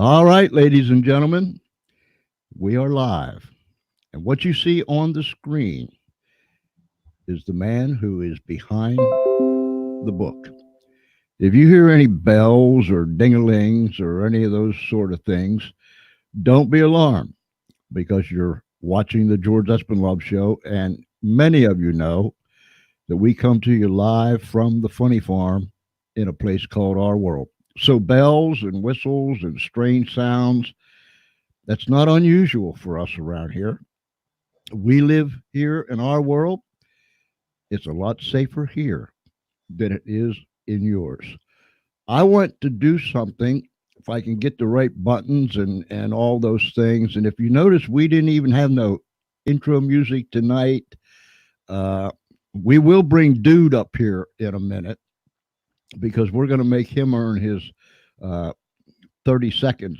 All right, ladies and gentlemen, we are live. And what you see on the screen is the man who is behind the book. If you hear any bells or ding-a-lings or any of those sort of things, don't be alarmed because you're watching the George Espinlove Show, and many of you know that we come to you live from the Funny Farm in a place called Our World. So bells and whistles and strange sounds, that's not unusual for us around here. We live here in our world. It's a lot safer here than it is in yours. I want to do something, if I can get the right buttons and all those things. And if you notice, we didn't even have no intro music tonight. We will bring Dude up here in a minute because we're going to make him earn his 30 seconds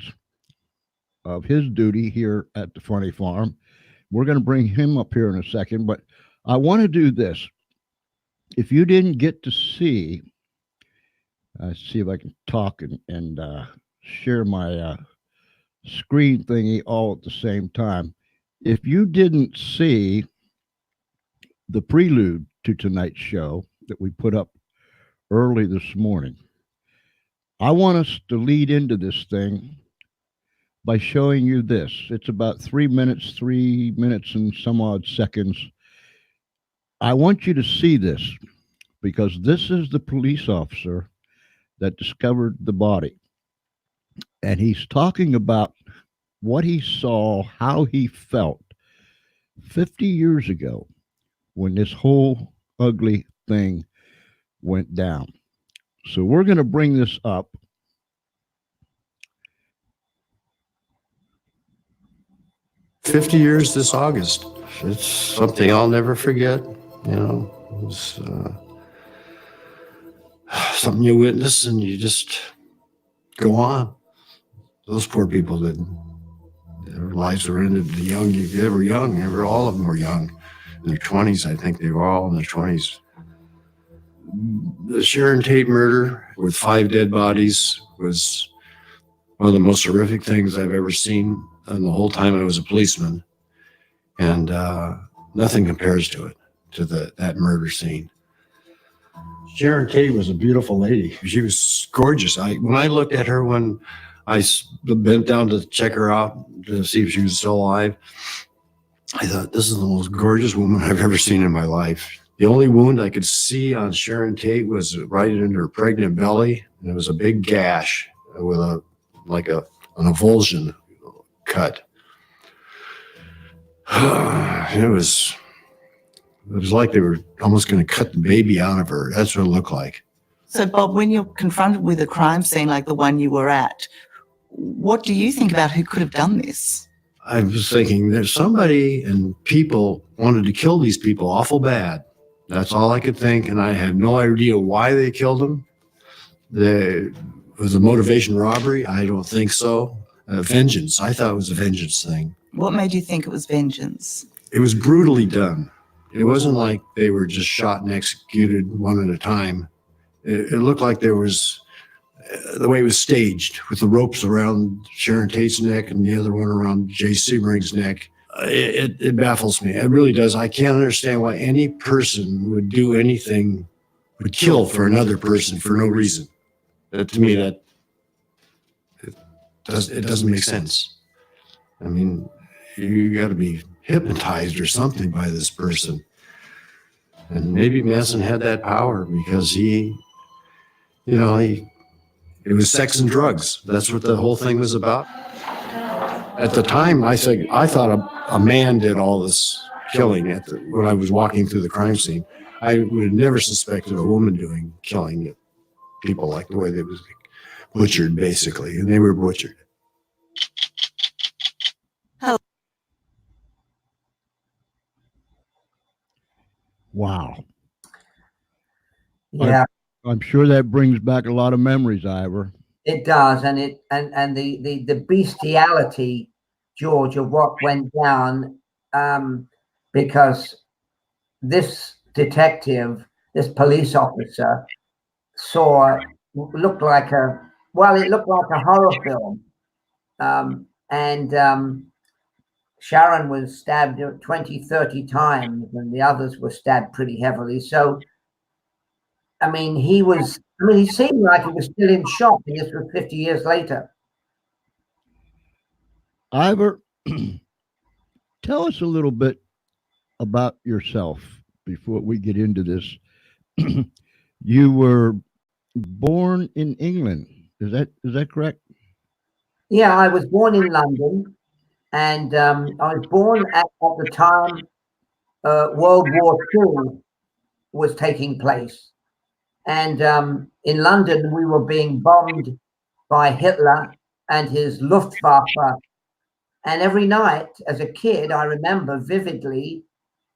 of his duty here at the Funny Farm. We're going to bring him up here in a second, but I want to do this. If you didn't get to see if I can talk and share my screen thingy all at the same time. If you didn't see the prelude to tonight's show that we put up early this morning, I want us to lead into this thing by showing you this. It's about 3 minutes and some odd seconds. I want you to see this because this is the police officer that discovered the body. And he's talking about what he saw, how he felt 50 years ago when this whole ugly thing went down. So we're going to bring this up. "50 years this August. It's something I'll never forget. It's something you witness and you just go on. Those poor people didn't. Their lives were ended young. They were young. All of them were young. In their 20s, I think they were all in their 20s. The Sharon Tate murder with 5 dead bodies was one of the most horrific things I've ever seen in the whole time I was a policeman. And nothing compares to it, to that murder scene. Sharon Tate was a beautiful lady. She was gorgeous. When I looked at her when I bent down to check her out to see if she was still alive, I thought, this is the most gorgeous woman I've ever seen in my life. The only wound I could see on Sharon Tate was right in her pregnant belly, and it was a big gash with an avulsion cut. It was like they were almost going to cut the baby out of her. That's what it looked like. So, Bob, when you're confronted with a crime scene like the one you were at, what do you think about who could have done this? I was thinking there's somebody and people wanted to kill these people awful bad. That's all I could think, and I had no idea why they killed them. Was a motivation robbery? I don't think so. Vengeance. I thought it was a vengeance thing. What made you think it was vengeance? It was brutally done. It wasn't like they were just shot and executed one at a time. It looked like there was, the way it was staged, with the ropes around Sharon Tate's neck and the other one around Jay Sebring's neck. It baffles me. It really does. I can't understand why any person would do anything, would kill for another person for no reason. To me, it doesn't make sense. I mean, you got to be hypnotized or something by this person. And maybe Manson had that power because it was sex and drugs. That's what the whole thing was about. At the time, I thought a man did all this killing when I was walking through the crime scene. I would have never suspected a woman doing killing people like the way they was butchered, basically, and they were butchered. Wow. Yeah, I'm sure that brings back a lot of memories, Ivor. it does, and the bestiality, George, of what went down, because this detective, this police officer, looked like a horror film. And Sharon was stabbed 20, 30 times, and the others were stabbed pretty heavily. So, I mean, he seemed like he was still in shock, and this was 50 years later. Ivor, tell us a little bit about yourself before we get into this. You were born in England. Is that correct? Yeah, I was born in London, and I was born at the time World War II was taking place. And in London, we were being bombed by Hitler and his Luftwaffe. And every night as a kid, I remember vividly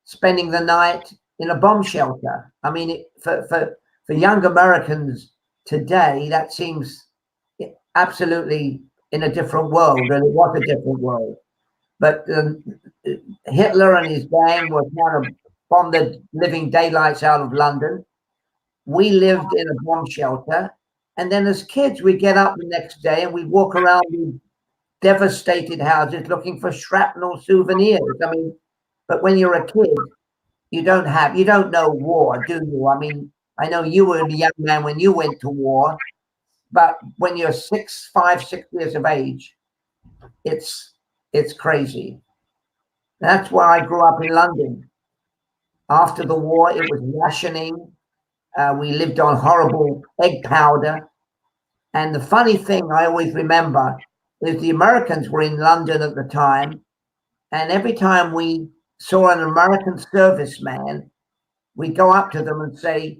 spending the night in a bomb shelter. I mean, for young Americans today, that seems absolutely in a different world, and it was a different world. But Hitler and his gang were trying to bomb the living daylights out of London. We lived in a bomb shelter. And then as kids, we get up the next day and we walk around these devastated houses looking for shrapnel souvenirs. I mean, but when you're a kid, you don't know war, do you? I mean, I know you were a young man when you went to war, but when you're 5, 6 years of age, it's crazy. That's where I grew up in London. After the war, it was rationing. We lived on horrible egg powder. And the funny thing I always remember is the Americans were in London at the time. And every time we saw an American serviceman, we'd go up to them and say,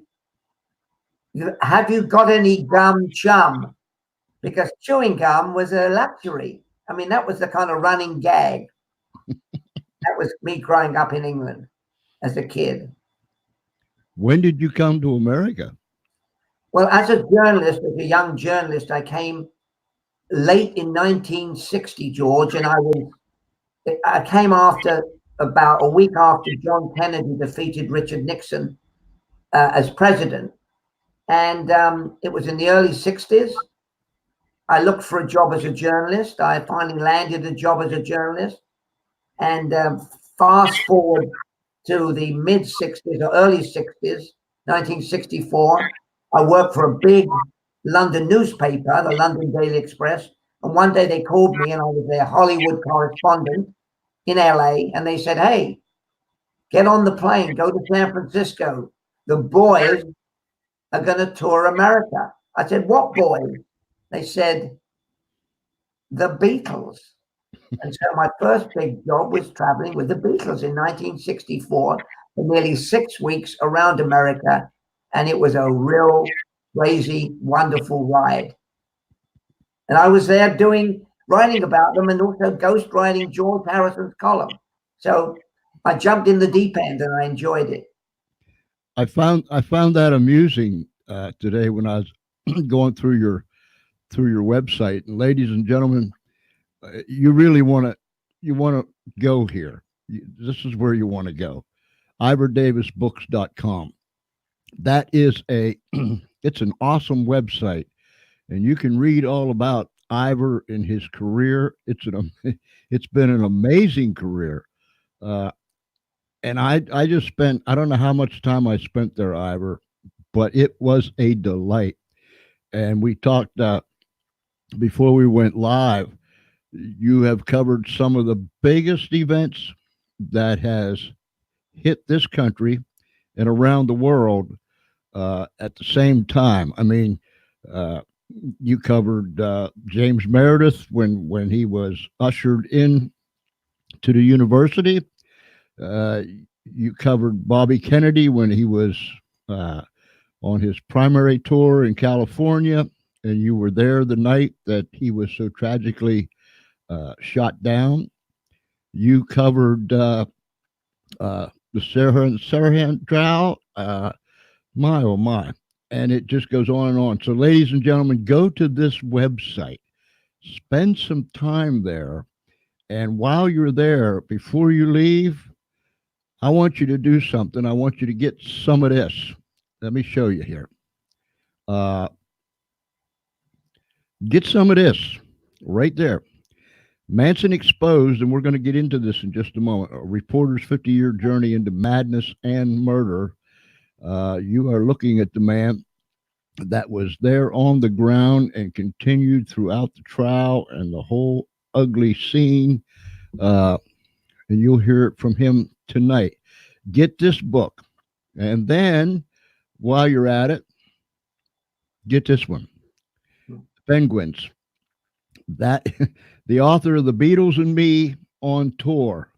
"Have you got any gum, chum?" Because chewing gum was a luxury. I mean, that was the kind of running gag. That was me growing up in England as a kid. When did you come to America? Well, as a journalist, as a young journalist, I came late in 1960, George, and I came after about a week after John Kennedy defeated Richard Nixon as president. And it was in the early 60s. I looked for a job as a journalist. I finally landed a job as a journalist. And fast forward to the mid 60s or early 60s, 1964, I worked for a big London newspaper, the London Daily Express. And one day they called me and I was their Hollywood correspondent in LA. And they said, "Hey, get on the plane, go to San Francisco. The boys are going to tour America." I said, "What boys?" They said, "The Beatles." And so my first big job was traveling with the Beatles in 1964 for nearly 6 weeks around America. And it was a real crazy, wonderful ride. And I was there writing about them and also ghostwriting George Harrison's column. So I jumped in the deep end and I enjoyed it. I found that amusing today when I was going through your website. And ladies and gentlemen, you really want to go here. This is where you want to go. IvorDavisBooks.com. That is it's an awesome website, and you can read all about Ivor and his career. It's been an amazing career. And I just spent, I don't know how much time I spent there, Ivor, but it was a delight. And we talked before we went live. You have covered some of the biggest events that has hit this country and around the world at the same time. I mean, you covered James Meredith when he was ushered in to the university. You covered Bobby Kennedy when he was on his primary tour in California, and you were there the night that he was so tragically shot down. You covered the Sirhan trial. My, oh my. And it just goes on and on. So, ladies and gentlemen, go to this website, spend some time there. And while you're there, before you leave, I want you to do something. I want you to get some of this. Let me show you here. Get some of this right there. Manson Exposed, and we're going to get into this in just a moment, a reporter's 50-year journey into madness and murder. You are looking at the man that was there on the ground and continued throughout the trial and the whole ugly scene. And you'll hear it from him tonight. Get this book. And then while you're at it, get this one, Penguins. That the author of The Beatles and Me on Tour.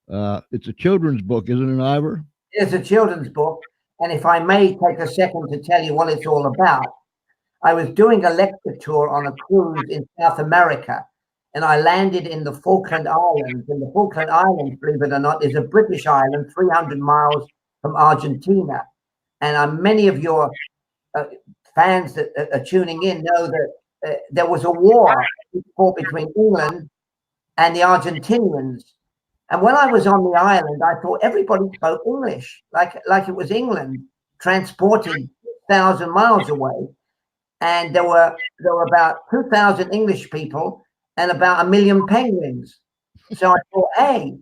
It's a children's book, isn't it, Ivor? It's a children's book. And if I may take a second to tell you what it's all about, I was doing a lecture tour on a cruise in South America, and I landed in the Falkland Islands. And the Falkland Islands, believe it or not, is a British island 300 miles from Argentina. And many of your fans that are tuning in know that there was a war fought between England and the Argentinians. And when I was on the island, I thought everybody spoke English, like it was England, transported 1,000 miles away. And there were about 2,000 English people and about 1 million penguins. So I thought, hey,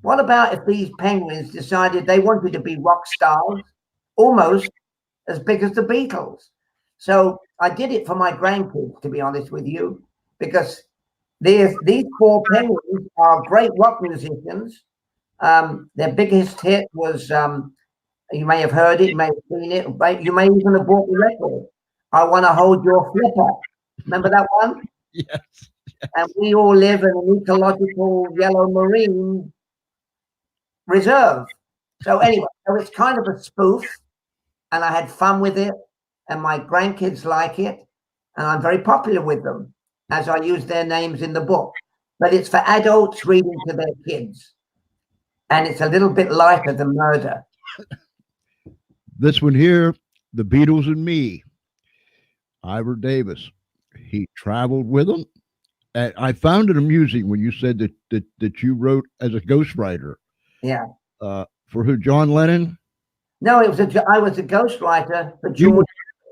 what about if these penguins decided they wanted to be rock stars, almost as big as the Beatles? So I did it for my grandkids, to be honest with you, because these 4 penguins are great rock musicians. Their biggest hit was, you may have heard it, you may have seen it, but you may even have bought the record. I Want to Hold Your Flipper. Remember that one? Yes. And we all live in an ecological yellow marine reserve. So anyway, so it's kind of a spoof, and I had fun with it, and my grandkids like it, and I'm very popular with them as I use their names in the book. But it's for adults reading to their kids, and it's a little bit lighter than murder. This one here, The Beatles and Me, Ivor Davis. He traveled with them. And I found it amusing when you said that you wrote as a ghostwriter. Yeah. For who? John Lennon? No, I was a ghostwriter for George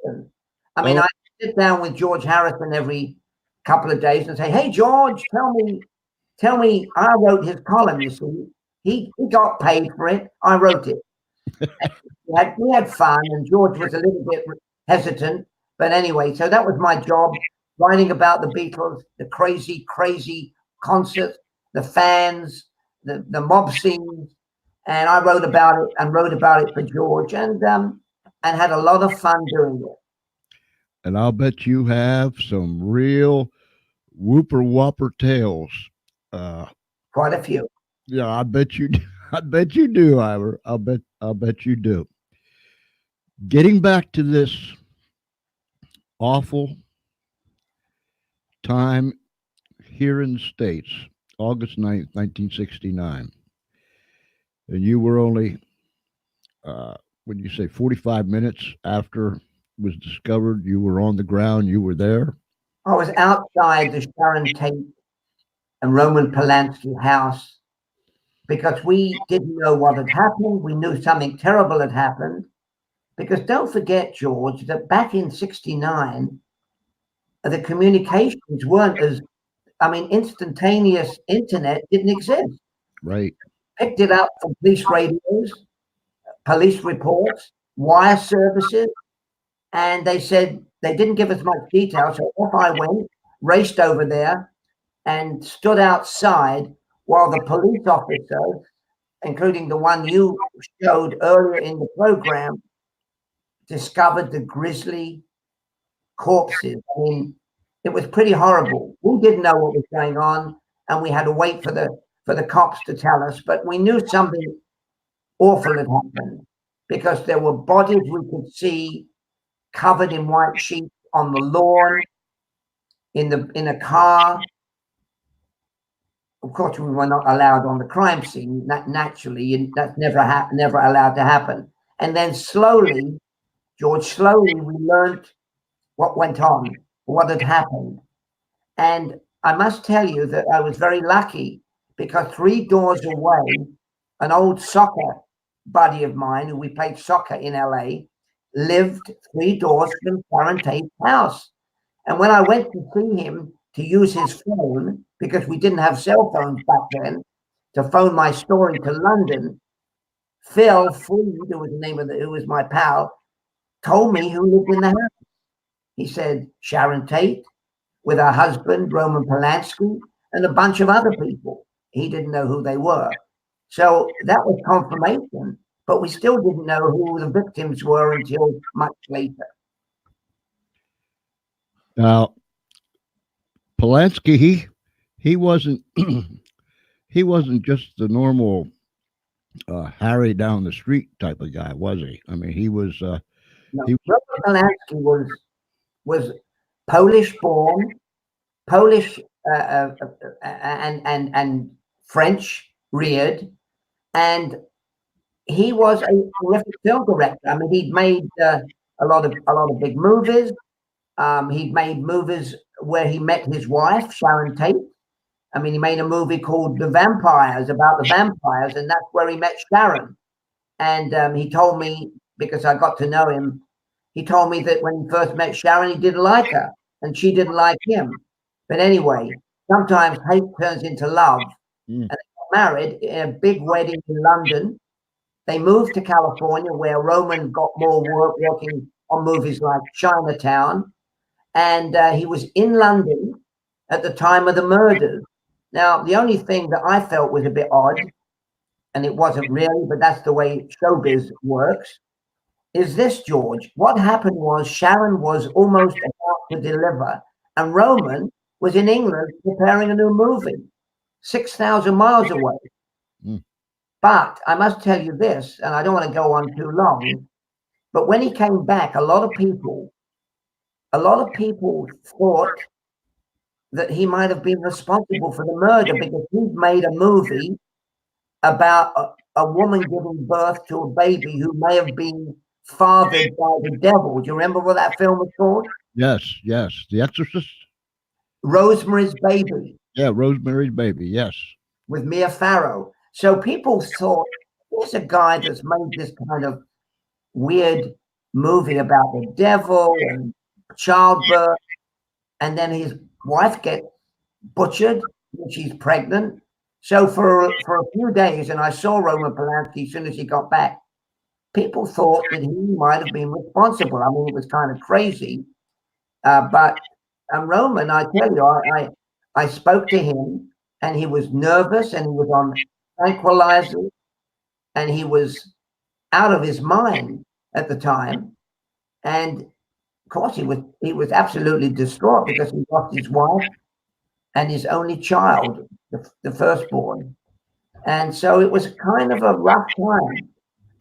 Harrison. I mean, I sit down with George Harrison every couple of days and say, "Hey, George, tell me. I wrote his column. You see, he got paid for it. I wrote it. we had fun, and George was a little bit hesitant, but anyway. So that was my job, writing about the Beatles, the crazy concerts, the fans, the mob scenes, and I wrote about it for George, and had a lot of fun doing it. And I'll bet you have some real whooper whopper tales. Quite a few. Yeah, I bet you do. I bet you do, Ivor. I'll bet you do. Getting back to this awful time here in the States, August 9th, 1969. And you were only, when you say 45 minutes after it was discovered, you were on the ground, you were there? I was outside the Sharon Tate and Roman Polanski house because we didn't know what had happened. We knew something terrible had happened. Because don't forget, George, that back in 69, the communications weren't instantaneous internet didn't exist. Right. Picked it up from police radios, police reports, wire services, and they said they didn't give us much detail. So off I went, raced over there, and stood outside while the police officers, including the one you showed earlier in the program, discovered the grisly corpses. I mean, it was pretty horrible. We didn't know what was going on, and we had to wait for the cops to tell us, but we knew something awful had happened because there were bodies we could see covered in white sheets on the lawn, in a car. Of course, we were not allowed on the crime scene. Naturally, that's never allowed to happen. And then slowly, George, we learned what went on, what had happened. And I must tell you that I was very lucky because 3 doors away, an old soccer buddy of mine who we played soccer in LA lived 3 doors from Sharon Tate's house. And when I went to see him to use his phone, because we didn't have cell phones back then, to phone my story to London. Phil Freed, who was the name of who was my pal, told me who lived in the house. He said Sharon Tate with her husband, Roman Polanski, and a bunch of other people. He didn't know who they were. So that was confirmation, but we still didn't know who the victims were until much later. Now, Polanski, he wasn't he wasn't just the normal Harry down the street type of guy, was he? I mean, he was. No, He- Roman Polanski was Polish born, Polish and French reared, and he was a terrific film director. I mean, he'd made a lot of big movies. He'd made movies where he met his wife, Sharon Tate. I mean, he made a movie called The Vampires, about the vampires, and that's where he met Sharon. And he told me, because I got to know him, he told me that when he first met Sharon, he didn't like her, and she didn't like him. But anyway, sometimes hate turns into love. Mm. And they got married in a big wedding in London. They moved to California, where Roman got more work working on movies like Chinatown. And he was in London at the time of the murders. Now, the only thing that I felt was a bit odd, and it wasn't really, but that's the way showbiz works, is this, George. What happened was Sharon was almost about to deliver, and Roman was in England preparing a new movie, 6,000 miles away. Mm. But I must tell you this, and I don't want to go on too long, but when he came back, a lot of people thought that he might have been responsible for the murder, because he'd made a movie about a woman giving birth to a baby who may have been fathered by the devil. Do you remember what that film was called? yes, The Exorcist. Rosemary's Baby, Yeah, Rosemary's Baby. Yes. with Mia Farrow. So people thought, here's a guy that's made this kind of weird movie about the devil and childbirth, and then his wife gets butchered when she's pregnant. So for a few days, and I saw Roman Polanski as soon as he got back, people thought that he might have been responsible. I mean, it was kind of crazy. But Roman, I tell you, I spoke to him, and he was nervous, and he was on tranquilizers, and he was out of his mind at the time. And of course, he was absolutely distraught because he lost his wife and his only child, the firstborn. And so it was kind of a rough time.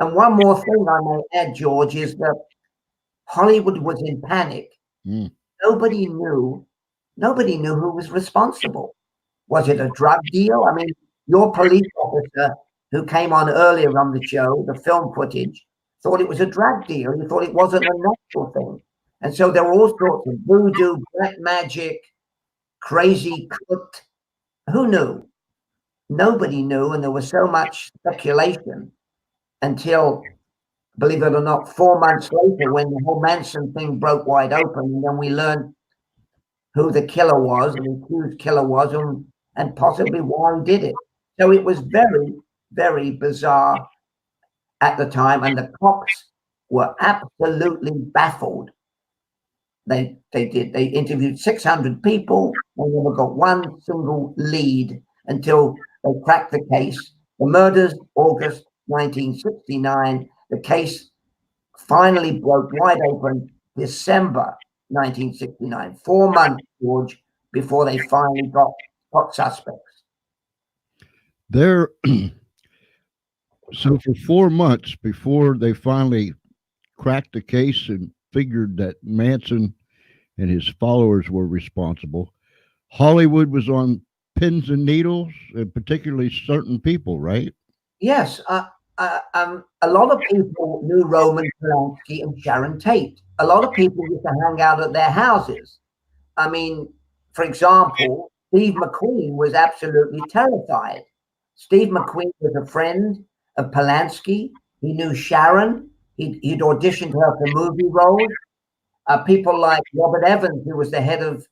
And one more thing I may add, George, is that Hollywood was in panic. Mm. Nobody knew who was responsible. Was it a drug deal? I mean, your police officer who came on earlier on the show, the film footage, thought it was a drug deal. He thought it wasn't a natural thing. And so there were all sorts of voodoo, black magic, crazy cult. Who knew? Nobody knew, and there was so much speculation until, believe it or not, 4 months later, when the whole Manson thing broke wide open, and then we learned who the killer was, and the accused killer was, and possibly why he did it. So it was very, very bizarre at the time, and the cops were absolutely baffled. They interviewed 600 people. They never got one single lead until they cracked the case. The murders, August 1969. The case finally broke wide open December 1969. 4 months, George, before they finally got suspects. There. So for 4 months before they finally cracked the case and figured that Manson and his followers were responsible, Hollywood was on pins and needles, and particularly certain people, right? Yes. A lot of people knew Roman Polanski and Sharon Tate. A lot of people used to hang out at their houses. I mean, for example, Steve McQueen was absolutely terrified. Steve McQueen was a friend of Polanski. He knew Sharon. He'd auditioned her for movie roles. People like Robert Evans, who was the head of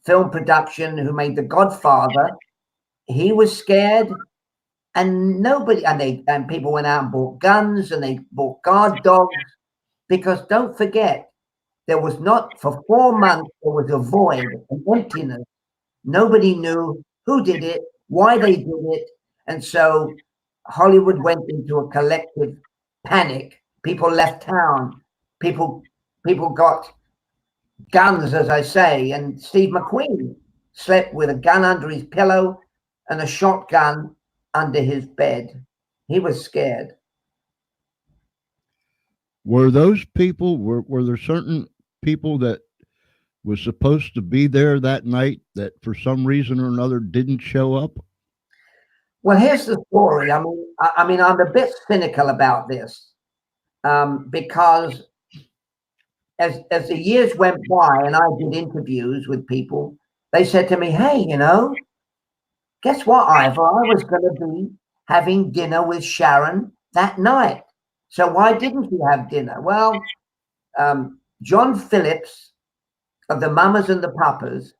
film production, who made The Godfather, he was scared, and nobody, and people went out and bought guns, and they bought guard dogs, because don't forget, there was not, for 4 months, there was a void, an emptiness. Nobody knew who did it, why they did it. And so Hollywood went into a collective panic. People left town. People got guns, as I say. And Steve McQueen slept with a gun under his pillow and a shotgun under his bed. He was scared. Were those people, were there certain people that was supposed to be there that night that for some reason or another didn't show up? Well, here's the story. I mean, I'm a bit cynical about this, because as the years went by and I did interviews with people, they said to me, "Hey, guess what, Ivor? I was going to be having dinner with Sharon that night. So why didn't you have dinner?" Well, John Phillips of the Mamas and the Papas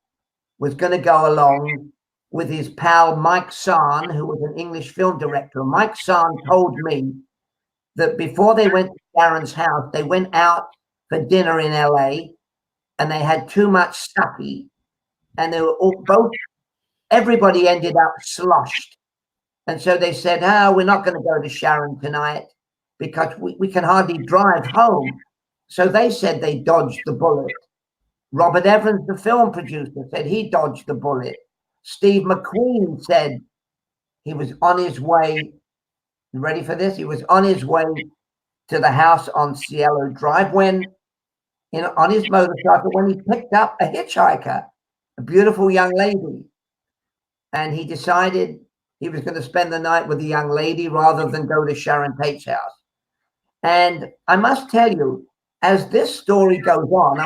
was going to go along with his pal Mike Sarn, who was an English film director. Mike Sarn told me that before they went to Sharon's house, they went out for dinner in LA, and they had too much sake, and they were everybody ended up sloshed. And so they said, "Oh, we're not going to go to Sharon tonight because we can hardly drive home." So they said they dodged the bullet. Robert Evans, the film producer, said he dodged the bullet. Steve McQueen said he was on his way. You ready for this? He was on his way to the house on Cielo Drive on his motorcycle, when he picked up a hitchhiker, a beautiful young lady. And he decided he was going to spend the night with the young lady rather than go to Sharon Tate's house. And I must tell you, as this story goes on,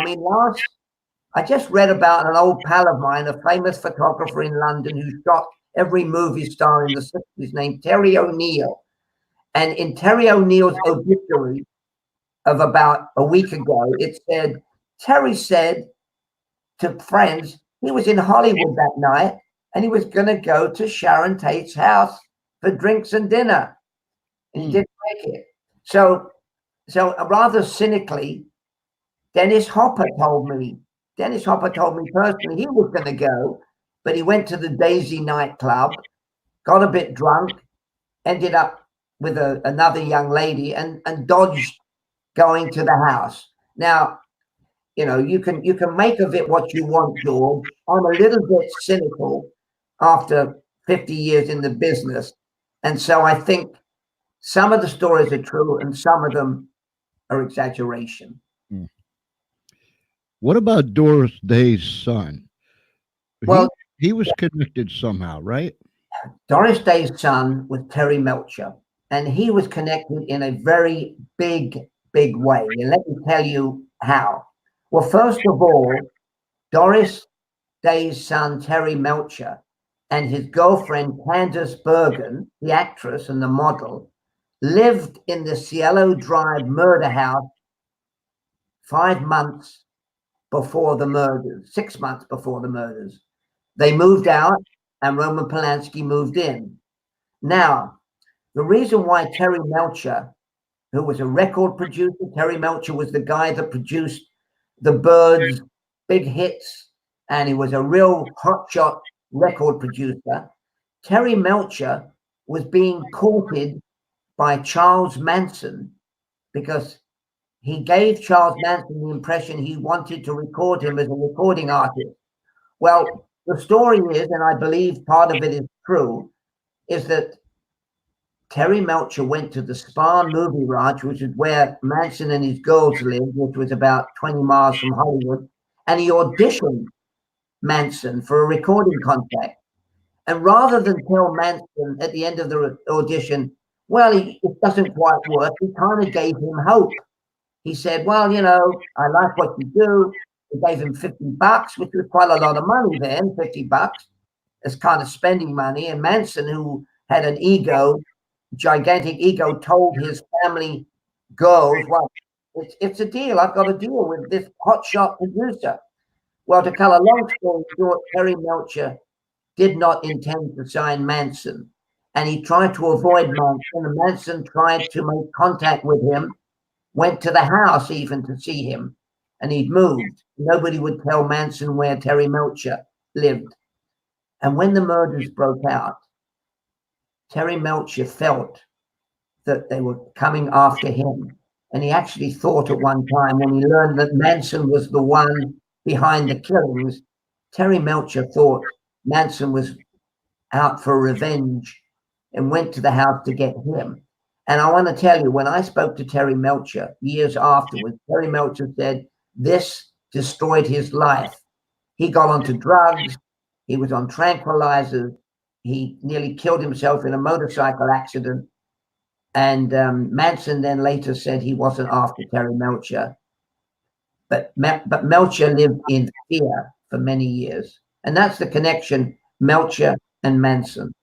I just read about an old pal of mine, a famous photographer in London who shot every movie star in the 60s, named Terry O'Neill. And in Terry O'Neill's obituary of about a week ago, it said, Terry said to friends he was in Hollywood that night and he was going to go to Sharon Tate's house for drinks and dinner. And he didn't make it. So rather cynically, Dennis Hopper told me personally he was going to go, but he went to the Daisy nightclub, got a bit drunk, ended up with another young lady and dodged going to the house. Now, you can make of it what you want, George. I'm a little bit cynical after 50 years in the business. And so I think some of the stories are true and some of them are exaggeration. What about Doris Day's son? Well, he was connected somehow, right? Doris Day's son was Terry Melcher, and he was connected in a very big way. And let me tell you how. Well, first of all, Doris Day's son, Terry Melcher, and his girlfriend, Candace Bergen, the actress and the model, lived in the Cielo Drive murder house 5 months before the murders, 6 months before the murders. They moved out and Roman Polanski moved in. Now, the reason why Terry Melcher, who was a record producer, Terry Melcher was the guy that produced the Byrds' big hits, and he was a real hotshot record producer. Terry Melcher was being courted by Charles Manson because he gave Charles Manson the impression he wanted to record him as a recording artist. Well, the story is, and I believe part of it is true, is that Terry Melcher went to the Spahn Movie Ranch, which is where Manson and his girls lived, which was about 20 miles from Hollywood, and he auditioned Manson for a recording contract. And rather than tell Manson at the end of the audition, well, it doesn't quite work, he kind of gave him hope. He said, well, I like what you do. He gave him $50, which was quite a lot of money then, $50 as kind of spending money. And Manson, who had an ego, gigantic ego, told his family girls, well, it's a deal. I've got a deal with this hotshot producer. Well, to cut a long story short, Terry Melcher did not intend to sign Manson, and he tried to avoid Manson, and Manson tried to make contact with him, went to the house even to see him, and he'd moved. Nobody would tell Manson where Terry Melcher lived. And when the murders broke out, Terry Melcher felt that they were coming after him. And he actually thought at one time, when he learned that Manson was the one behind the killings, Terry Melcher thought Manson was out for revenge and went to the house to get him. And I want to tell you, when I spoke to Terry Melcher years afterwards, Terry Melcher said this destroyed his life. He got onto drugs. He was on tranquilizers. He nearly killed himself in a motorcycle accident. And Manson then later said he wasn't after Terry Melcher. But Melcher lived in fear for many years. And that's the connection, Melcher and Manson.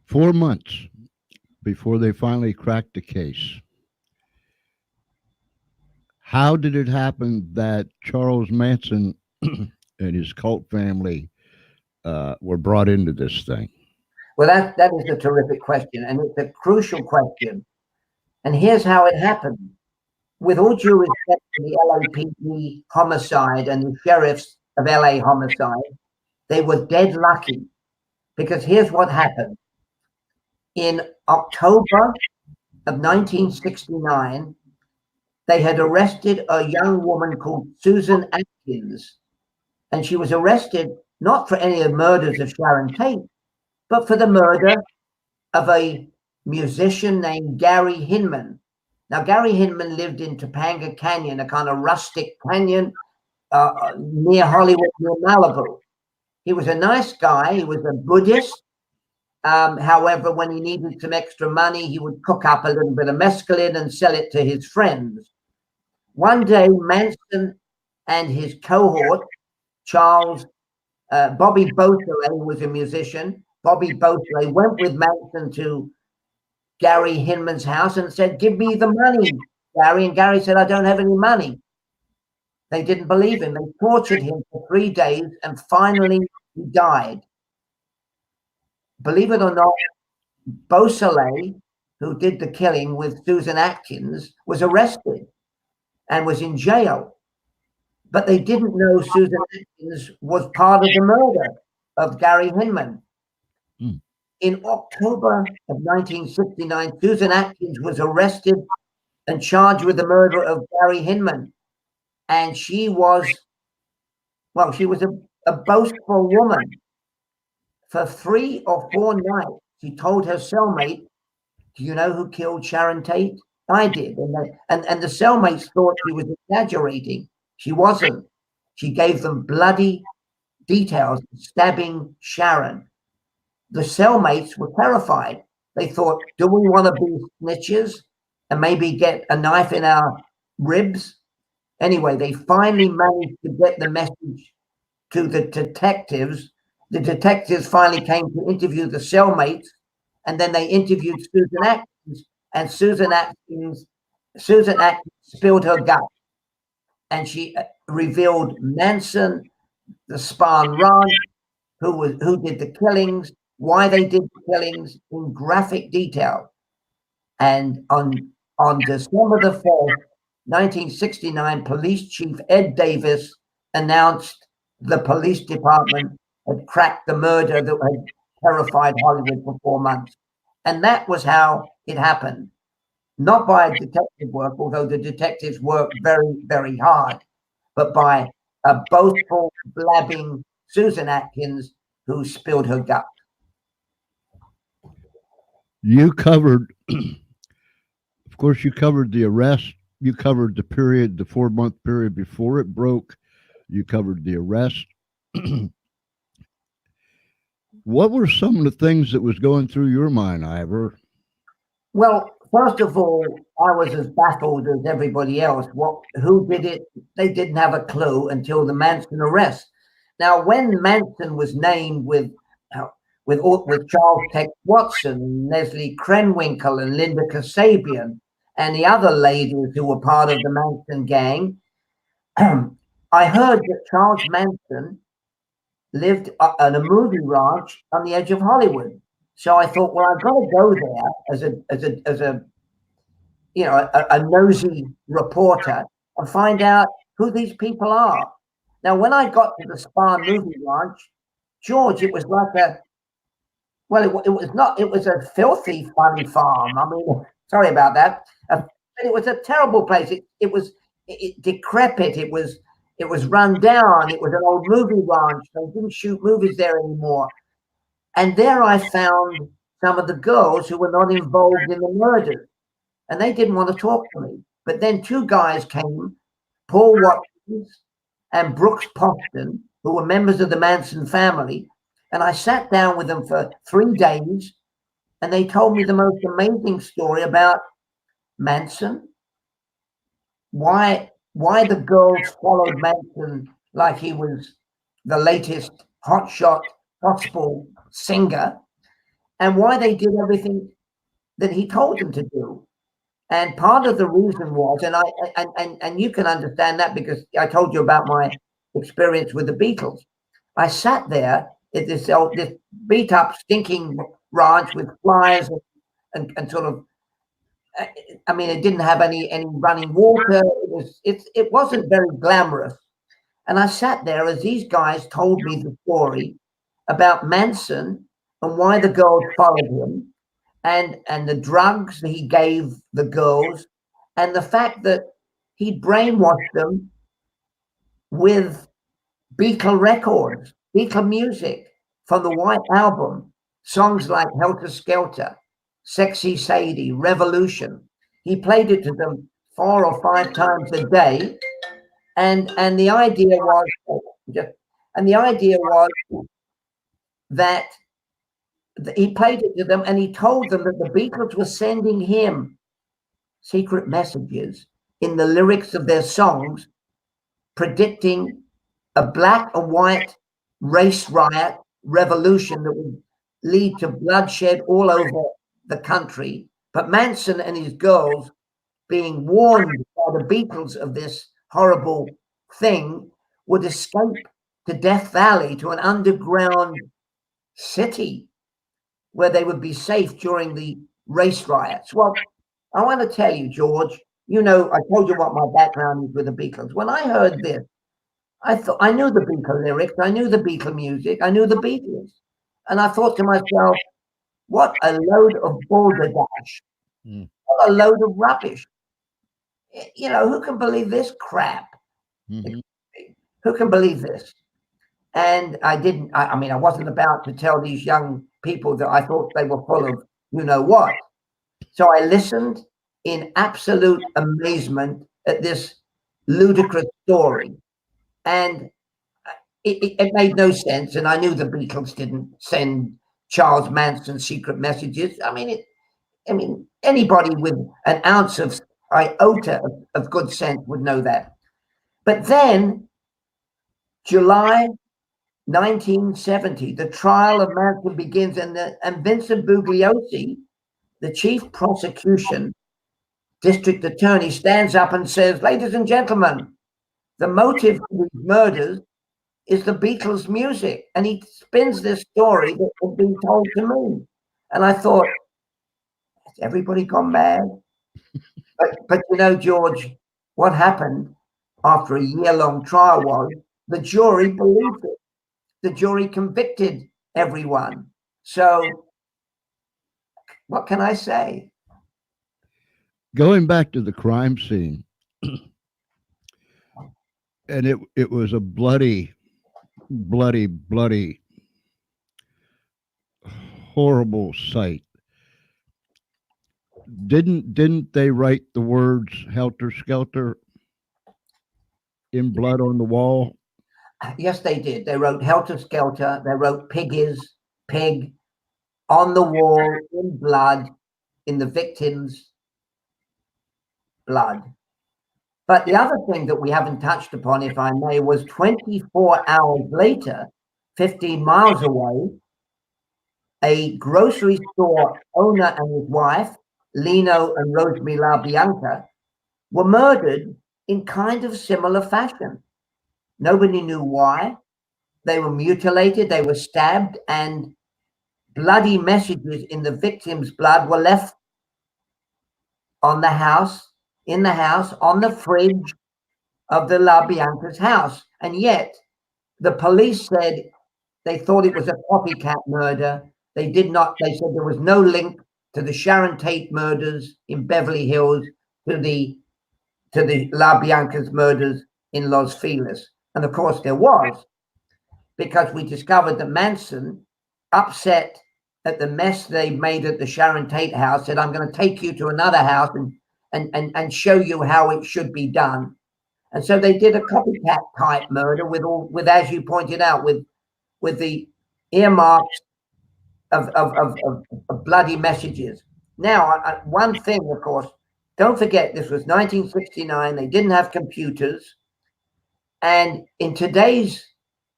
4 months before they finally cracked the case. How did it happen that Charles Manson and his cult family were brought into this thing? Well, that is a terrific question, and it's a crucial question. And here's how it happened. With all due respect to the LAPD homicide and the sheriffs of LA homicide, they were dead lucky, because here's what happened. In October of 1969, they had arrested a young woman called Susan Atkins, and she was arrested not for any of the murders of Sharon Tate, but for the murder of a musician named Gary Hinman. Now, Gary Hinman lived in Topanga Canyon, a kind of rustic canyon near Hollywood, near Malibu. He was a nice guy. He was a Buddhist. However, when he needed some extra money, he would cook up a little bit of mescaline and sell it to his friends. One day, Manson and his cohort, Bobby Beausoleil was a musician. Bobby Beausoleil went with Manson to Gary Hinman's house and said, "Give me the money, Gary." And Gary said, "I don't have any money." They didn't believe him. They tortured him for 3 days, and finally he died. Believe it or not, Beausoleil, who did the killing with Susan Atkins, was arrested and was in jail. But they didn't know Susan Atkins was part of the murder of Gary Hinman. In October of 1969, Susan Atkins was arrested and charged with the murder of Gary Hinman. And she was a boastful woman. For 3 or 4 nights, she told her cellmate, "Do you know who killed Sharon Tate?" "I did." And the cellmates thought she was exaggerating. She wasn't. She gave them bloody details of stabbing Sharon. The cellmates were terrified. They thought, do we want to be snitches and maybe get a knife in our ribs? Anyway, they finally managed to get the message to the detectives. The detectives finally came to interview the cellmates, and then they interviewed Susan Atkins, and Susan Atkins spilled her gut, and she revealed Manson, the Spahn Ranch, who did the killings, why they did the killings in graphic detail. And on December the 4th, 1969, Police Chief Ed Davis announced the police department had cracked the murder that had terrified Hollywood for 4 months. And that was how it happened. Not by detective work, although the detectives worked very, very hard, but by a boastful, blabbing Susan Atkins who spilled her gut. You covered, of course, you covered the arrest. You covered the period, the 4-month period before it broke. You covered the arrest. What were some of the things that was going through your mind, Ivor? Well, first of all, I was as baffled as everybody else. Who did it? They didn't have a clue until the Manson arrest. Now, when Manson was named with Charles Tex Watson, Leslie Krenwinkel, and Linda Kasabian, and the other ladies who were part of the Manson gang, I heard that Charles Manson lived on a movie ranch on the edge of Hollywood. So I thought, well, I've got to go there as a a nosy reporter and find out who these people are. Now, when I got to the Spa movie ranch, George, it was like it was not, it was a filthy, funny farm. I mean, sorry about that. But it was a terrible place. It was decrepit. It was run down. It was an old movie ranch. They didn't shoot movies there anymore. And there I found some of the girls who were not involved in the murders. And they didn't want to talk to me. But then two guys came, Paul Watkins and Brooks Poston, who were members of the Manson family. And I sat down with them for 3 days, and they told me the most amazing story about Manson, why the girls followed Manson like he was the latest hotshot gospel singer, and why they did everything that he told them to do. And part of the reason was, and you can understand that because I told you about my experience with the Beatles. I sat there at this beat up, stinking ranch with flies and sort of, I mean, it didn't have any running water. It wasn't very glamorous. And I sat there as these guys told me the story about Manson and why the girls followed him, and the drugs that he gave the girls, and the fact that he brainwashed them with Beatle records, Beatle music from the White Album, songs like Helter Skelter, Sexy Sadie, Revolution. He played it to them 4 or 5 times a day, and the idea was that he played it to them, and he told them that the Beatles were sending him secret messages in the lyrics of their songs, predicting a black and white race riot revolution that would lead to bloodshed all over the country. But Manson and his girls, being warned by the Beatles of this horrible thing, would escape to Death Valley, to an underground city where they would be safe during the race riots. Well, I want to tell you, George, I told you what my background is with the Beatles. When I heard this, I thought I knew the Beatle lyrics, I knew the Beatle music, I knew the Beatles. And I thought to myself, what a load of balderdash. What a load of rubbish. Who can believe this crap? Mm-hmm. Who can believe this? And I didn't, I wasn't about to tell these young people that I thought they were full of what. So I listened in absolute amazement at this ludicrous story. And it made no sense. And I knew the Beatles didn't send Charles Manson secret messages. I mean, anybody with an ounce of iota of good sense would know that. But then, July 1970, the trial of Manson begins, and Vincent Bugliosi, the chief prosecution district attorney, stands up and says, "Ladies and gentlemen, the motive for these murders is the Beatles' music." And he spins this story that had been told to me. And I thought, has everybody gone mad? But George, what happened after a year-long trial was the jury believed it. The jury convicted everyone. So what can I say? Going back to the crime scene, and it was a bloody, horrible sight. Didn't they write the words "helter skelter" in blood on the wall? Yes, they did. They wrote "helter skelter." They wrote "pig" on the wall in blood, in the victim's blood. But the other thing that we haven't touched upon, if I may, was 24 hours later, 15 miles away, a grocery store owner and his wife Lino and Rosemary LaBianca, were murdered in kind of similar fashion. Nobody knew why. They were mutilated, they were stabbed, and bloody messages in the victim's blood were left on the house, in the house, on the fridge of the LaBianca's house. And yet, the police said they thought it was a copycat murder. They did not, they said there was no link to the Sharon Tate murders in Beverly Hills, to the LaBianca's murders in Los Feliz. And of course there was, because we discovered that Manson, upset at the mess they made at the Sharon Tate house, said, I'm going to take you to another house and show you how it should be done. And so they did a copycat type murder with, as you pointed out, with the earmarks of bloody messages. Now, one thing, of course, don't forget, this was 1969. They didn't have computers. And in today's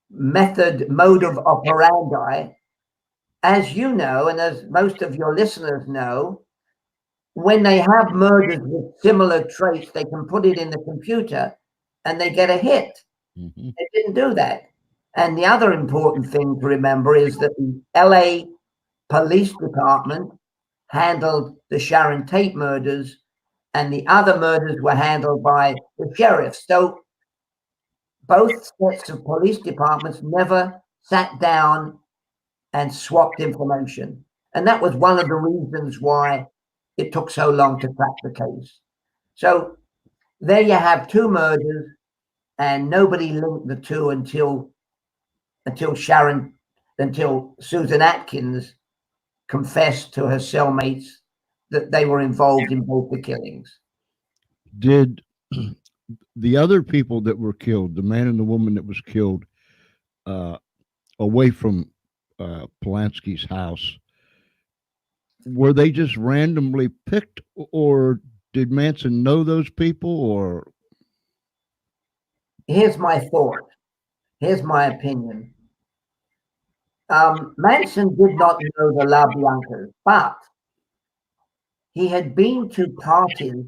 mode of operandi, as you know, and as most of your listeners know, when they have murders with similar traits, they can put it in the computer and they get a hit. Mm-hmm. They didn't do that. And the other important thing to remember is that the LA Police Department handled the Sharon Tate murders, and the other murders were handled by the sheriff. So both sets of police departments never sat down and swapped information. And that was one of the reasons why it took so long to crack the case. So there you have two murders, and nobody linked the two until Susan Atkins confessed to her cellmates that they were involved in both the killings. Did the other people that were killed, the man and the woman that was killed, away from Polanski's house, were they just randomly picked, or did Manson know those people? Or here's my thought. Here's my opinion. Manson did not know the LaBiancas, but he had been to parties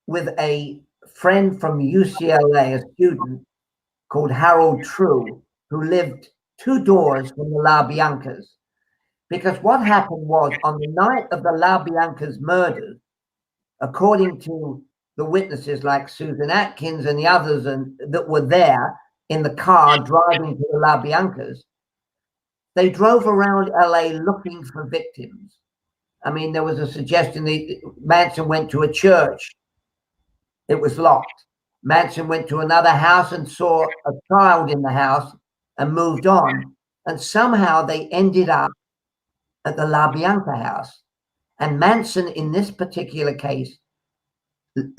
with a friend from UCLA, a student called Harold True, who lived 2 doors from the LaBiancas. Because what happened was, on the night of the LaBiancas murders, according to the witnesses like Susan Atkins and the others that were there in the car driving to the LaBiancas, they drove around LA looking for victims. I mean, there was a suggestion that Manson went to a church. It was locked. Manson went to another house and saw a child in the house and moved on. And somehow they ended up at the LaBianca house. And Manson, in this particular case,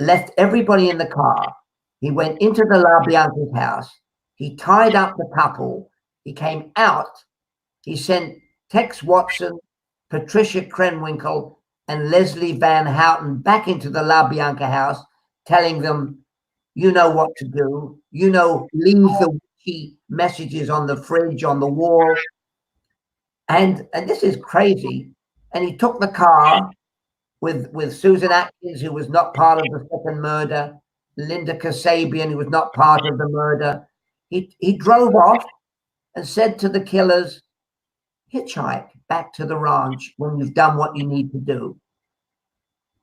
left everybody in the car. He went into the LaBianca's house. He tied up the couple. He came out. He sent Tex Watson, Patricia Krenwinkel, and Leslie Van Houten back into the LaBianca house, telling them, you know what to do. You know, leave the witchy messages on the fridge, on the wall. And this is crazy. And he took the car with Susan Atkins, who was not part of the second murder, Linda Kasabian, who was not part of the murder. He drove off and said to the killers, hitchhike back to the ranch when you've done what you need to do.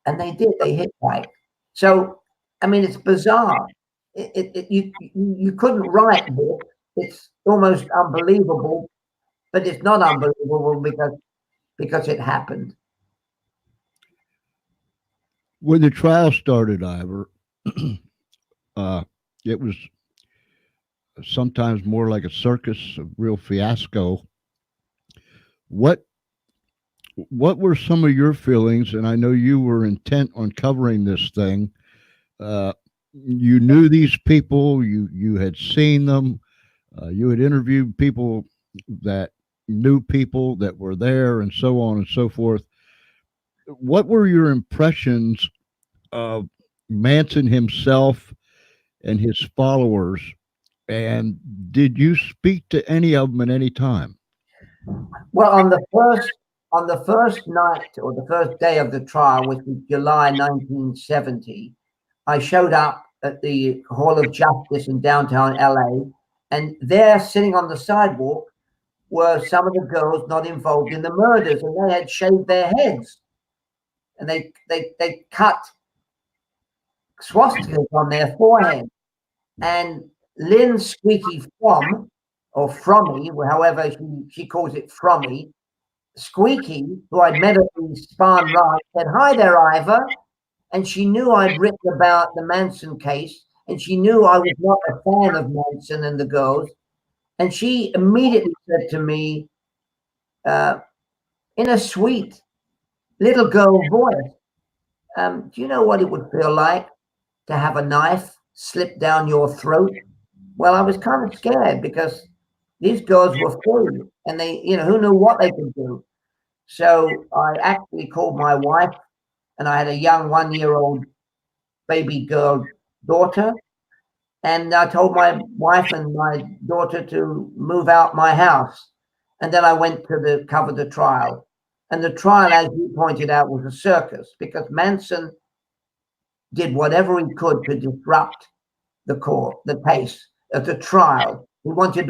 And they did. They hitchhiked. So, I mean, it's bizarre. You couldn't write this. It's almost unbelievable, but it's not unbelievable because it happened. when the trial started, Ivor, it was sometimes more like a circus, a real fiasco. What were some of your feelings? And I know you were intent on covering this thing. You knew these people. You had seen them. You had interviewed people that knew people that were there, and so on and so forth. What were your impressions of Manson himself and his followers? And did you speak to any of them at any time? Well, on the on the first night or the first day of the trial, which was July 1970, I showed up at the Hall of Justice in downtown LA, and there, sitting on the sidewalk, were some of the girls not involved in the murders, and they had shaved their heads, and they cut swastikas on their forehead. And Lynn Squeaky Fromm, or Frommy, however she calls it, Frommy, Squeaky, who I'd met at the Spahn Ride, said, "Hi there, Ivor." And she knew I'd written about the Manson case, and she knew I was not a fan of Manson and the girls. And she immediately said to me, in a sweet little girl voice, "Do you know what it would feel like to have a knife slip down your throat?" Well, I was kind of scared because these girls were free, and they, who knew what they could do. So I actually called my wife, and I had a young 1-year-old baby girl daughter. And I told my wife and my daughter to move out my house. And then I went to cover the trial. And the trial, as you pointed out, was a circus because Manson did whatever he could to disrupt the court, the pace of the trial. He wanted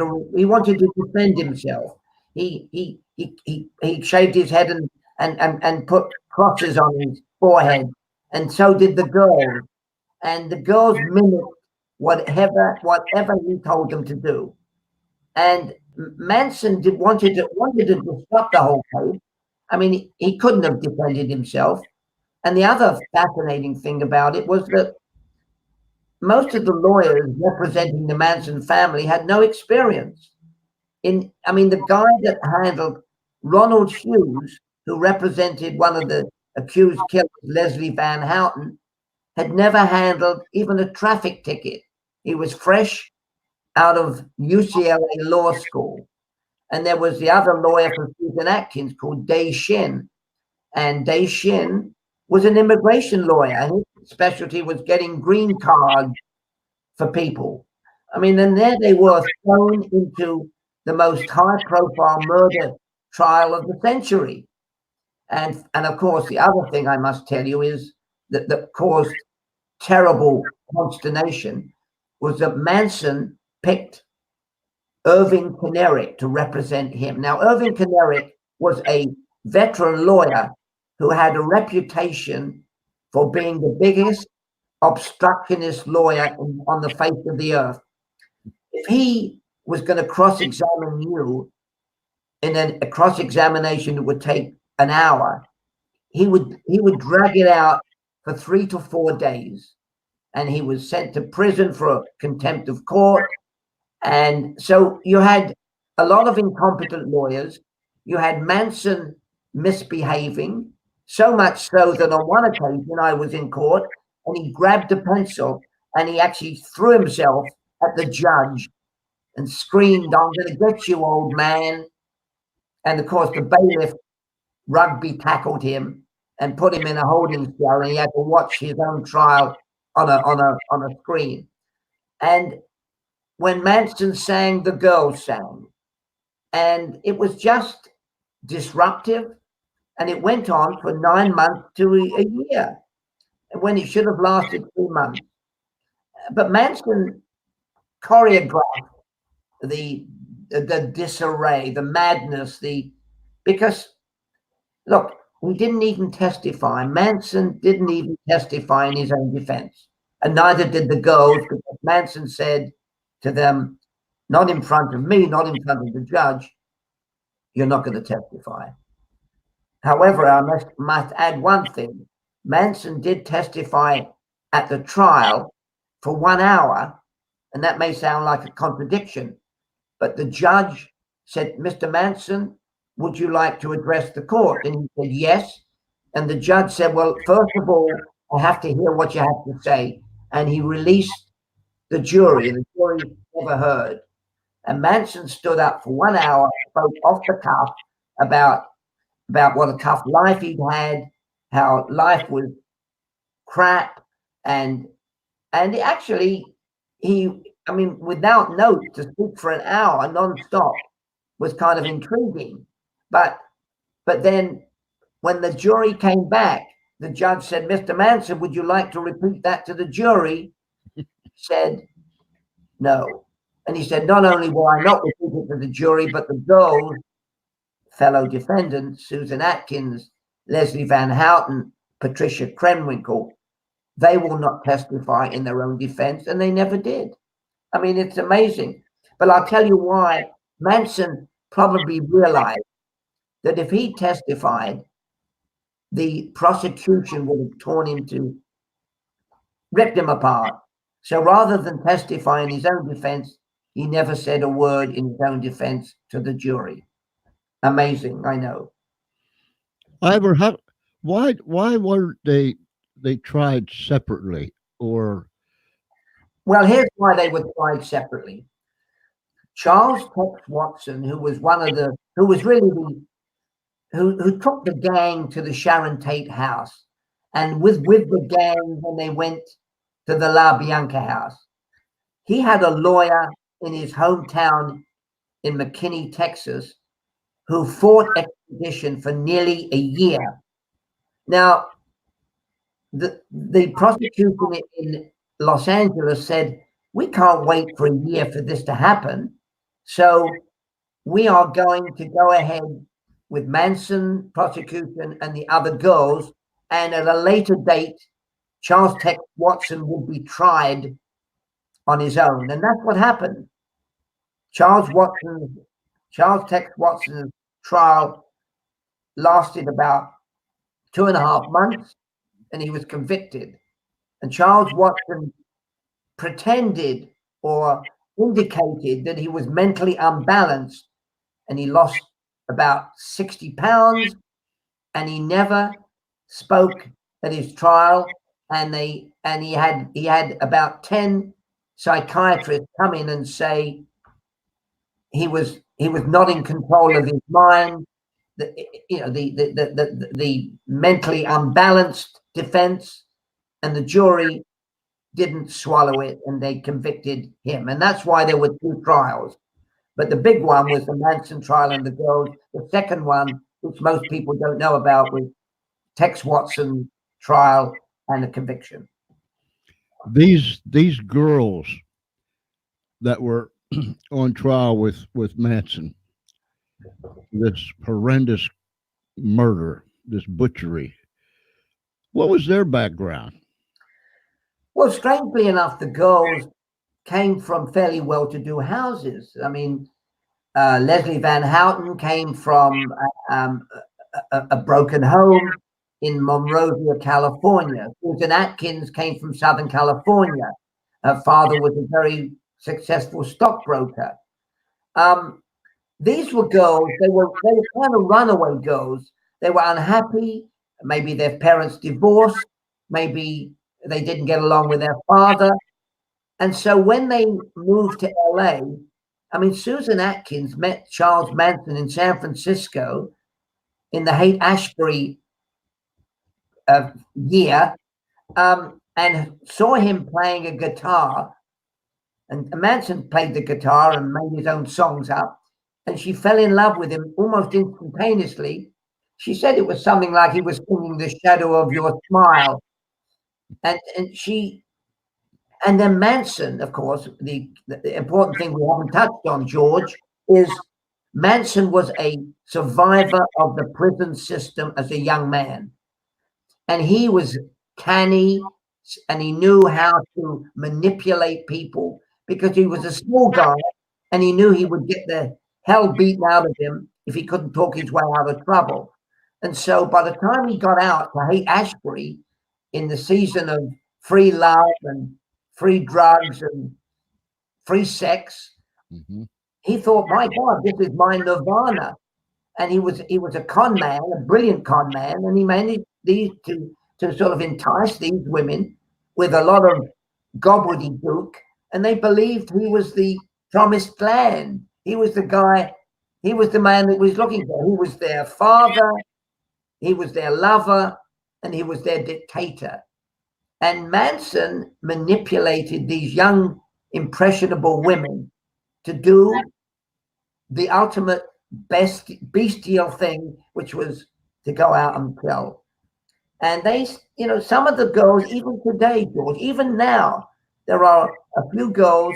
to defend himself. He shaved his head and put crosses on his forehead, and so did the girls. And the girls mimicked whatever he told them to do. And Manson wanted to disrupt the whole case. I mean, he couldn't have defended himself. And the other fascinating thing about it was that most of the lawyers representing the Manson family had no experience. The guy that handled Ronald Hughes, who represented one of the accused killers, Leslie Van Houten, had never handled even a traffic ticket. He was fresh out of UCLA Law School. And there was the other lawyer for Susan Atkins called Day Shin. And Day Shin was an immigration lawyer, and his specialty was getting green cards for people. And there they were thrown into the most high-profile murder trial of the century. And of course, the other thing I must tell you is that caused terrible consternation was that Manson picked Irving Kinerick to represent him. Now, Irving Kinerick was a veteran lawyer who had a reputation for being the biggest obstructionist lawyer on the face of the earth. If he was going to cross-examine you in a cross-examination that would take an hour, he would drag it out for 3 to 4 days, and he was sent to prison for contempt of court. And so you had a lot of incompetent lawyers. You had Manson misbehaving, so much so that on one occasion I was in court and he grabbed a pencil and he actually threw himself at the judge and screamed, "I'm going to get you, old man." And of course, the bailiff rugby tackled him and put him in a holding cell, and he had to watch his own trial on a screen. And when Manson sang, the girls sang. And it was just disruptive. And it went on for 9 months to a year, when it should have lasted 3 months. But Manson choreographed the disarray, the madness, because look, he didn't even testify. Manson didn't even testify in his own defense. And neither did the girls, because Manson said to them, not in front of me, not in front of the judge, "You're not going to testify." However, I must add one thing. Manson did testify at the trial for 1 hour, and that may sound like a contradiction, but the judge said, "Mr. Manson, would you like to address the court?" And he said, "Yes." And the judge said, "Well, first of all, I have to hear what you have to say." And he released the jury, and the jury never heard. And Manson stood up for 1 hour, spoke off the cuff about what a tough life he'd had, how life was crap, and actually without notes, to speak for an hour nonstop was kind of intriguing. But But then when the jury came back, the judge said, Mr. Manson, would you like to repeat that to the jury? He said, no. And he said, not only will I not repeat it to the jury, but the girls, fellow defendants, Susan Atkins, Leslie Van Houten, Patricia Krenwinkel, they will not testify in their own defense, and they never did. I mean, it's amazing. But I'll tell you why. Manson probably realized that if he testified, the prosecution would have torn him to, ripped him apart. So rather than testify in his own defense, he never said a word in his own defense to the jury. Amazing, I know. Ivor, why were they tried separately? Or Well, here's why they were tried separately. Charles Tex Watson, who was who took the gang to the Sharon Tate house, and with the gang when they went to the La Bianca house, he had a lawyer in his hometown in McKinney, Texas, who fought extradition for nearly a year. Now, the prosecution in Los Angeles said, we can't wait for a year for this to happen. So we are going to go ahead with Manson prosecution and the other girls. And at a later date, Charles Tex Watson will be tried on his own. And that's what happened. Charles Tex Watson's trial lasted about 2.5 months, and he was convicted. And Charles Watson pretended or indicated that he was mentally unbalanced, and he lost about 60 pounds, and he never spoke at his trial. And he had about 10 psychiatrists come in and say he was not in control of his mind, the mentally unbalanced defense, and the jury didn't swallow it, and they convicted him. And that's why there were 2 trials. But the big one was the Manson trial and the girls. The second one, which most people don't know about, was Tex Watson trial and the conviction. these girls that were on trial with Manson, this horrendous murder, this butchery, what was their background? Well, strangely enough, the girls came from fairly well-to-do houses. I mean, Leslie Van Houten came from a broken home in Monrovia, California. Susan Atkins came from Southern California. Her father was a very successful stockbroker. These were girls, they were kind of runaway girls. They were unhappy. Maybe their parents divorced. Maybe they didn't get along with their father. And so when they moved to LA, I mean, Susan Atkins met Charles Manson in San Francisco in the Haight-Ashbury year, and saw him playing a guitar. And Manson played the guitar and made his own songs up. And she fell in love with him almost instantaneously. She said it was something like he was singing The Shadow of Your Smile. And then Manson, of course, the important thing we haven't touched on, George, is Manson was a survivor of the prison system as a young man. And he was canny, and he knew how to manipulate people because he was a small guy, and he knew he would get the hell beaten out of him if he couldn't talk his way out of trouble. And so by the time he got out to Haight-Ashbury in the season of free love and free drugs and free sex, he thought, my God, this is my nirvana. And he was a con man, a brilliant con man, and he managed to sort of entice these women with a lot of gobbledygook, and they believed he was the promised land. He was the guy, he was the man that was looking for. He was their father, he was their lover, and he was their dictator. And Manson manipulated these young, impressionable women to do the ultimate bestial thing, which was to go out and kill. And they, some of the girls, even today, George, even now, there are a few girls,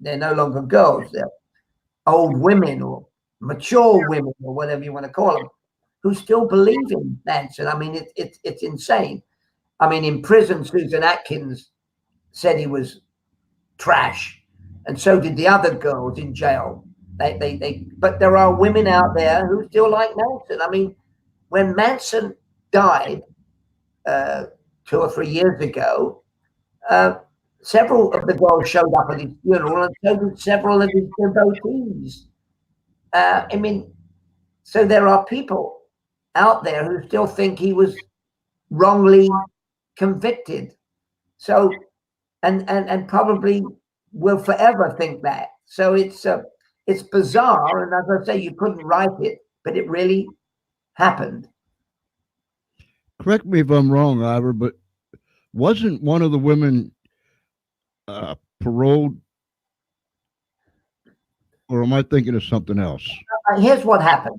they're no longer girls, they're old women or mature women or whatever you want to call them, who still believe in Manson. I mean, it's insane. I mean, in prison, Susan Atkins said he was trash, and so did the other girls in jail. But there are women out there who still like Manson. I mean, when Manson died 2 or 3 years ago, several of the girls showed up at his funeral, and so did several of his devotees. I mean, so there are people out there who still think he was wrongly convicted. So, and probably will forever think that. So it's bizarre, and as I say, you couldn't write it, but it really happened. Correct me if I'm wrong, Ivor, but wasn't one of the women paroled, or am I thinking of something else? Here's what happened.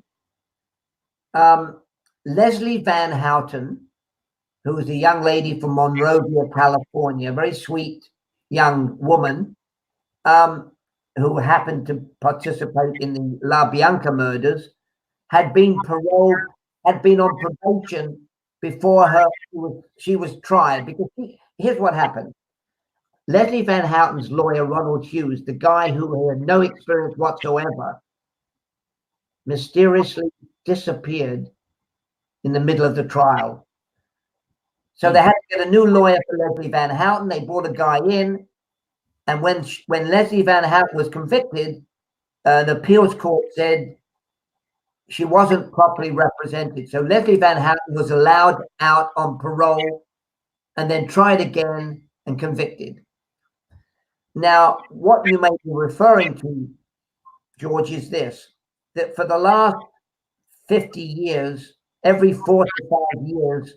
Leslie Van Houten, who was a young lady from Monrovia, California, a very sweet young woman, who happened to participate in the La Bianca murders, had been paroled, had been on probation before she was tried. Because here's what happened. Leslie Van Houten's lawyer, Ronald Hughes, the guy who had no experience whatsoever, mysteriously disappeared in the middle of the trial. So they had to get a new lawyer for Leslie Van Houten. They brought a guy in, and when Leslie Van Houten was convicted, the appeals court said she wasn't properly represented. So Leslie Van Houten was allowed out on parole and then tried again and convicted. Now, what you may be referring to, George, is this, that for the last 50 years, every 4 to 5 years,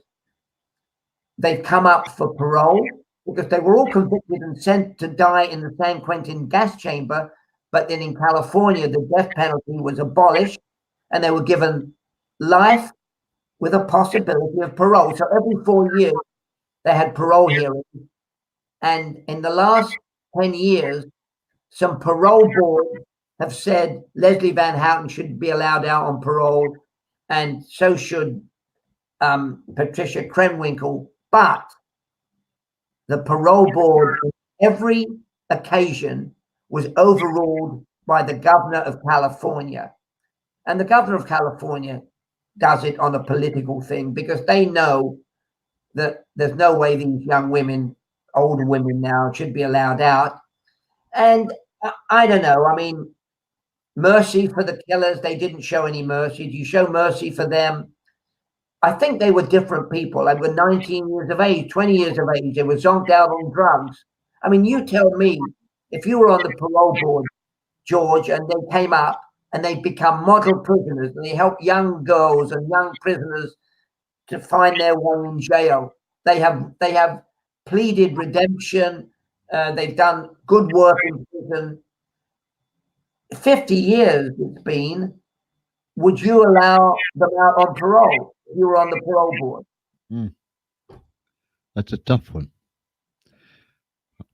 they've come up for parole because they were all convicted and sent to die in the San Quentin gas chamber. But then in California, the death penalty was abolished and they were given life with a possibility of parole. So every 4 years, they had parole hearings. And in the last 10 years, some parole boards have said Leslie Van Houten should be allowed out on parole, and so should Patricia Krenwinkel. But the parole board, on every occasion, was overruled by the governor of California. And the governor of California does it on a political thing because they know that there's no way these young women, older women now, should be allowed out. And I don't know. I mean, mercy for the killers, they didn't show any mercy. Do you show mercy for them? I think they were different people. They were 19 years of age, 20 years of age. They were zonked out on drugs. I mean, you tell me, if you were on the parole board, George, and they came up and they become model prisoners and they help young girls and young prisoners to find their way in jail. They have pleaded redemption. They've done good work in prison. 50 years it's been. Would you allow them out on parole if you were on the parole board? That's a tough one.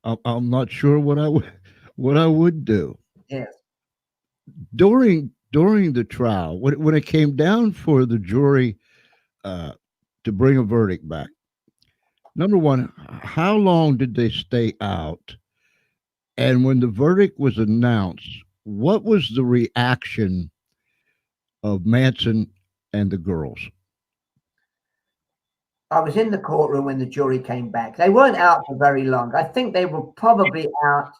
I'm not sure what I would do. Yes. During the trial, when it came down for the jury to bring a verdict back, number one, how long did they stay out? And when the verdict was announced, what was the reaction of Manson and the girls? I was in the courtroom when the jury came back. They weren't out for very long. I think they were probably out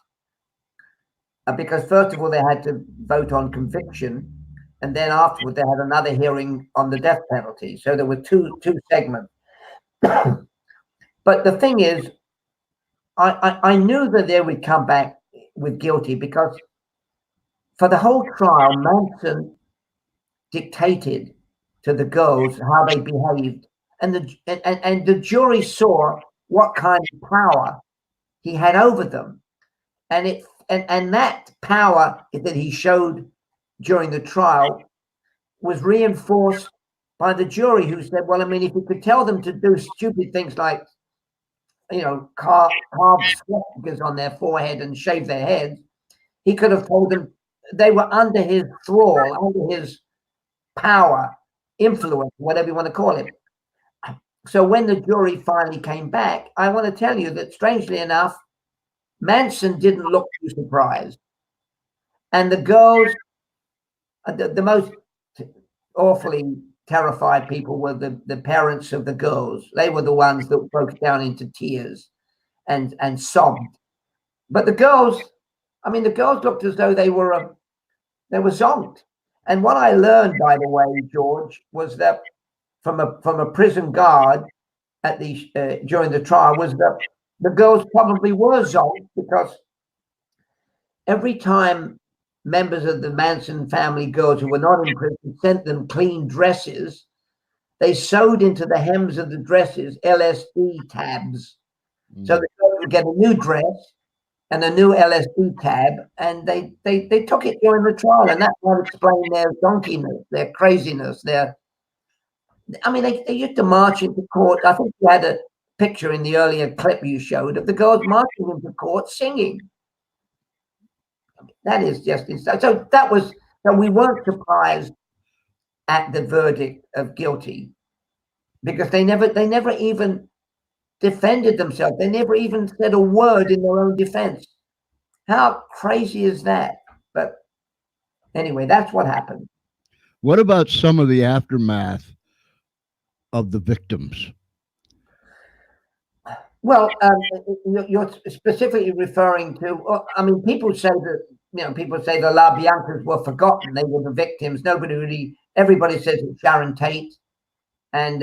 because, first of all, they had to vote on conviction, and then afterward they had another hearing on the death penalty. So there were two segments. But the thing is, I knew that they would come back with guilty because for the whole trial, Manson dictated to the girls how they behaved, and the jury saw what kind of power he had over them, and that power that he showed during the trial was reinforced by the jury, who said, well, I mean, if you could tell them to do stupid things like, carve swastikas on their forehead and shave their heads, he could have told them they were under his thrall, under his power, influence, whatever you want to call it. So when the jury finally came back, I want to tell you that, strangely enough, Manson didn't look too surprised. And the girls, the most awfully terrified people were the parents of the girls. They were the ones that broke down into tears and sobbed. But the girls looked as though they were zonked. And what I learned, by the way, George, was that from a prison guard at the during the trial, was that the girls probably were zonked, because every time members of the Manson family girls who were not in prison sent them clean dresses, they sewed into the hems of the dresses LSD tabs. So the girls would get a new dress and a new LSD tab, and they took it during the trial, and that might explain their donkeyness, their craziness, they used to march into court. I think you had a picture in the earlier clip you showed of the girls marching into court singing. That is just insane. So we weren't surprised at the verdict of guilty, because they never even defended themselves. They never even said a word in their own defense. How crazy is that? But anyway, that's what happened. What about some of the aftermath of the victims? Well, you're specifically referring to, people say that, people say the La Biancas were forgotten. They were the victims. Everybody says it's Sharon Tate. And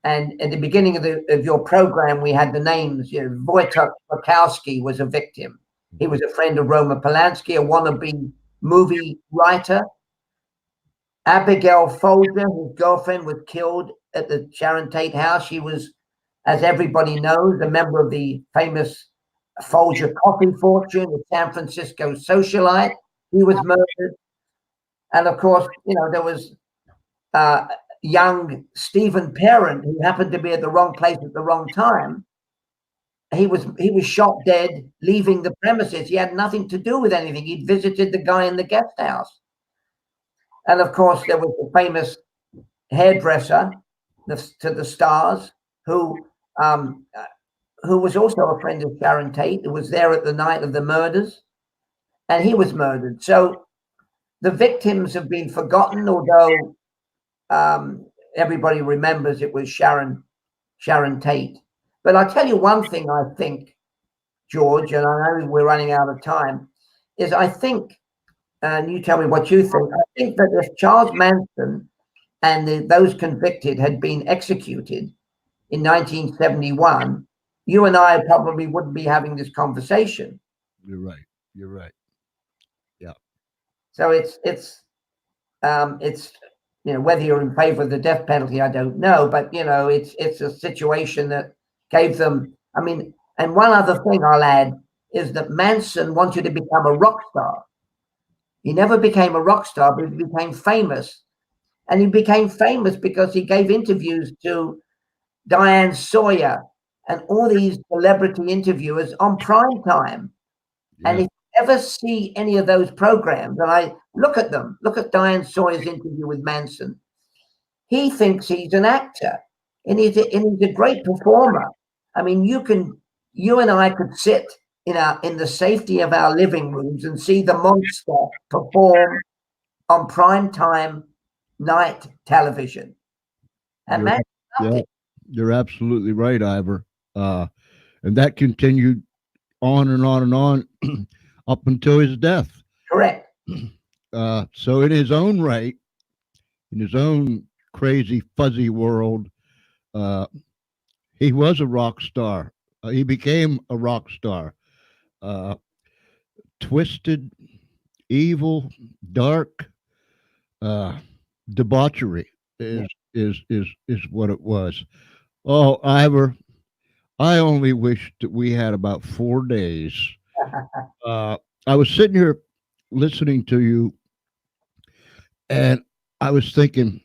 at the beginning of your program, we had the names. Wojtek Rakowski was a victim. He was a friend of Roman Polanski, a wannabe movie writer. Abigail Folger, his girlfriend, was killed at the Sharon Tate house. She was, as everybody knows, a member of the famous Folger coffee fortune, a San Francisco socialite. He was murdered. And of course, there was young Stephen Parent, who happened to be at the wrong place at the wrong time. He was shot dead leaving the premises. He had nothing to do with anything. He'd visited the guy in the guest house. And of course, there was the famous hairdresser to the stars, who was also a friend of Sharon Tate, who was there at the night of the murders, and he was murdered. So the victims have been forgotten, although everybody remembers it was Sharon Tate. But I'll tell you one thing I think, George, and I know we're running out of time, is I think, and you tell me what you think, I think that if Charles Manson and those convicted had been executed in 1971, you and I probably wouldn't be having this conversation. You're right. Yeah. So it's whether you're in favor of the death penalty, I don't know, but it's a situation that gave them. And one other thing I'll add is that Manson wanted to become a rock star. He never became a rock star, but he became famous. And he became famous because he gave interviews to Diane Sawyer and all these celebrity interviewers on prime time. Yeah. And if you ever see any of those programs, and I look at Diane Sawyer's interview with Manson, he thinks he's an actor, and he's a great performer. You and I could sit in the safety of our living rooms and see the monster perform on prime time night television. And you're absolutely right, Ivor. And that continued on and on and on up until his death. Correct. So in his own right, in his own crazy, fuzzy world, he was a rock star. He became a rock star. Twisted, evil, dark, debauchery is what it was. Oh, Ivor, I only wish that we had about 4 days. I was sitting here listening to you, and I was thinking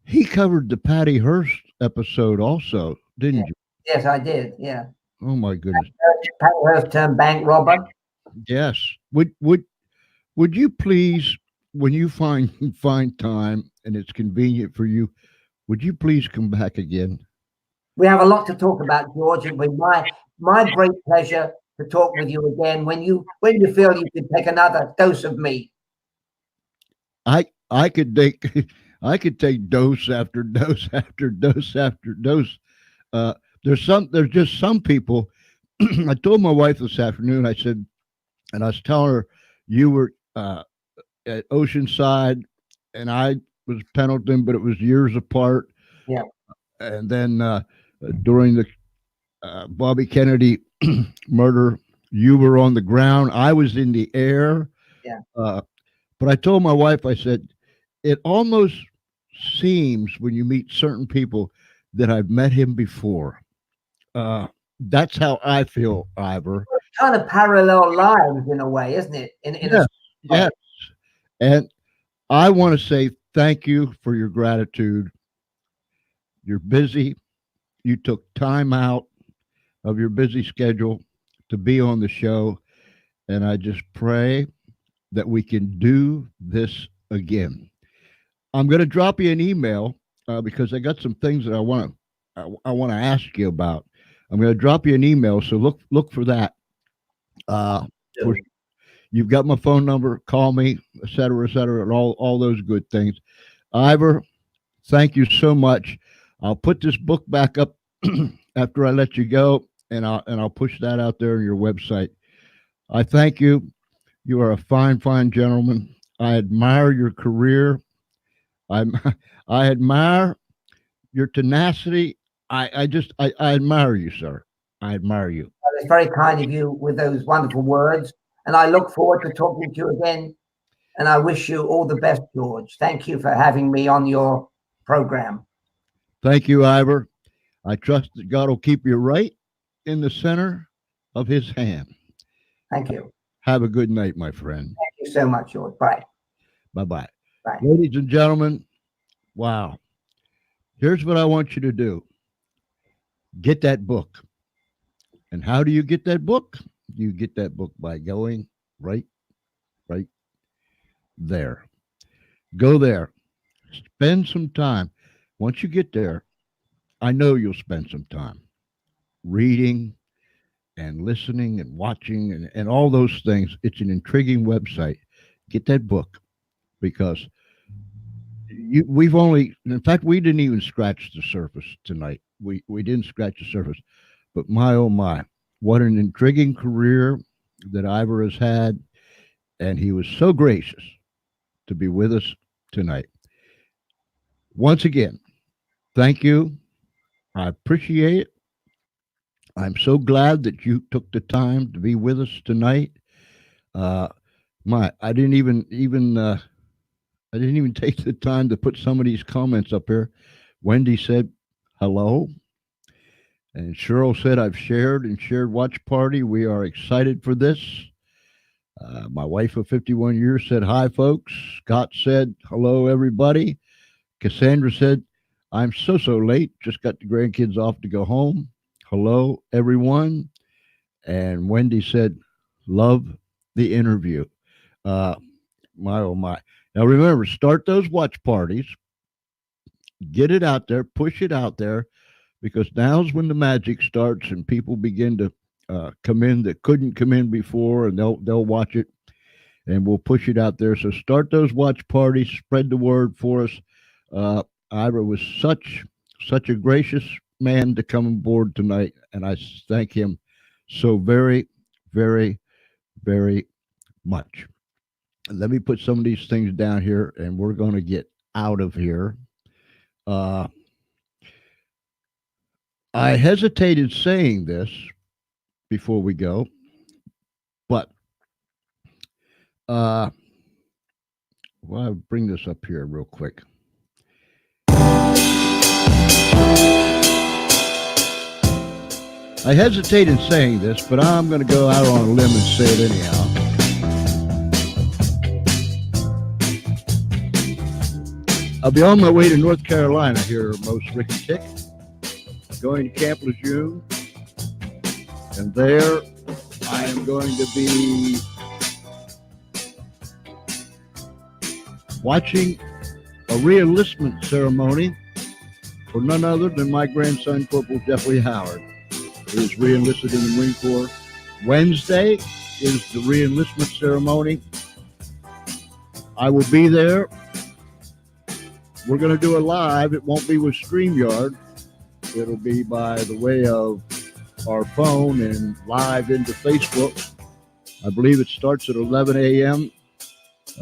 he covered the Patty Hearst episode also, didn't you? Yes, I did. Yeah. Oh my goodness. Patty Hearst turned bank robber. Yes. Would you please, when you find time and it's convenient for you, would you please come back again? We have a lot to talk about, George. It would be my great pleasure to talk with you again when you feel you can take another dose of me. I could take dose after dose after dose after dose. There's just some people. I told my wife this afternoon. I said, and I was telling her, you were at Oceanside, and I was Pendleton, but it was years apart. Yeah. And then during the Bobby Kennedy murder, you were on the ground. I was in the air. Yeah. But I told my wife, I said, it almost seems when you meet certain people that I've met him before. That's how I feel, Ivor. Kind of parallel lives in a way, isn't it? Yes. And I want to say thank you for your gratitude. You're busy. You took time out of your busy schedule to be on the show. And I just pray that we can do this again. I'm going to drop you an email because I got some things that I want to ask you about. I'm going to drop you an email, so look for that. You've got my phone number. Call me, et cetera, and all those good things. Ivor, thank you so much. I'll put this book back up after I let you go, and I'll push that out there on your website. I thank you. You are a fine gentleman. I admire your career. I admire your tenacity. I admire you, sir. I admire you. It's very kind of you with those wonderful words. And I look forward to talking to you again. And I wish you all the best, George. Thank you for having me on your program. Thank you, Ivor. I trust that God will keep you right in the center of his hand. Thank you. Have a good night, my friend. Thank you so much, George. Bye. Bye-bye. Bye. Ladies and gentlemen, wow. Here's what I want you to do. Get that book. And how do you get that book? You get that book by going right there. Go there. Spend some time. Once you get there, I know you'll spend some time reading and listening and watching and all those things. It's an intriguing website. Get that book because in fact, we didn't even scratch the surface tonight. We didn't scratch the surface, but my, oh my, what an intriguing career that Ivor has had. And he was so gracious to be with us tonight. Once again, thank you. I appreciate it. I'm so glad that you took the time to be with us tonight. I didn't even take the time to put some of these comments up here. Wendy said hello. And Cheryl said, I've shared watch party. We are excited for this. My wife of 51 years said, hi, folks. Scott said, hello, everybody. Cassandra said, I'm so late. Just got the grandkids off to go home. Hello, everyone. And Wendy said, love the interview. My, oh, my. Now, remember, start those watch parties. Get it out there. Push it out there. Because now's when the magic starts and people begin to come in that couldn't come in before, and they'll watch it, and we'll push it out there. So start those watch parties. Spread the word for us. Ivor was such a gracious man to come aboard tonight, and I thank him so very, very, very much. Let me put some of these things down here, and we're going to get out of here. I hesitated saying this before we go, but well, I'll bring this up here real quick. I hesitated saying this, but I'm going to go out on a limb and say it anyhow. I'll be on my way to North Carolina here, most Rick and Tick, going to Camp Lejeune, and there I am going to be watching a re-enlistment ceremony for none other than my grandson, Corporal Jeffrey Howard, who is re-enlisted in the Marine Corps. Wednesday is the re-enlistment ceremony. I will be there. We're going to do it live. It won't be with StreamYard. It'll be by the way of our phone and live into Facebook. I believe it starts at 11 a.m.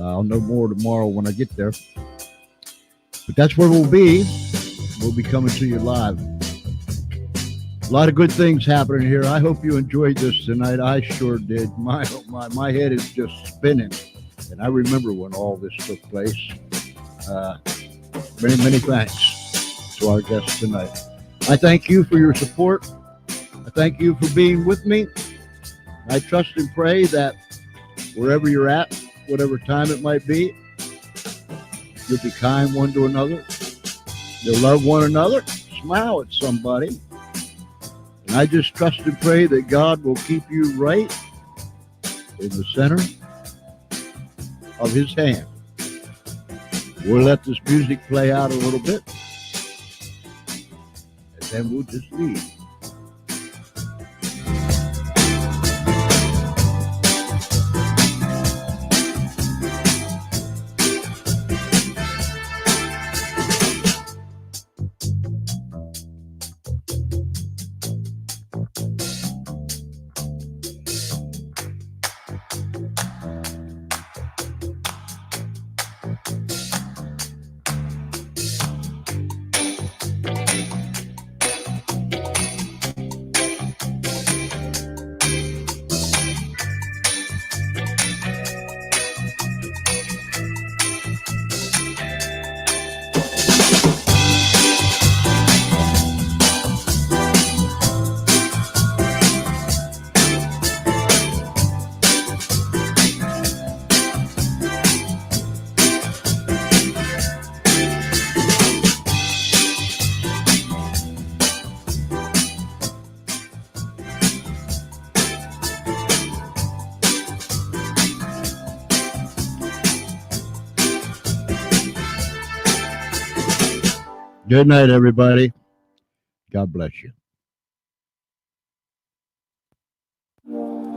I'll know more tomorrow when I get there. But that's where we'll be. We'll be coming to you live. A lot of good things happening here. I hope you enjoyed this tonight. I sure did. My head is just spinning. And I remember when all this took place. Many thanks to our guests tonight. I thank you for your support. I thank you for being with me. I trust and pray that wherever you're at, whatever time it might be, you'll be kind one to another. You'll love one another. Smile at somebody. And I just trust and pray that God will keep you right in the center of his hand. We'll let this music play out a little bit, and then we'll just leave. Good night, everybody. God bless you.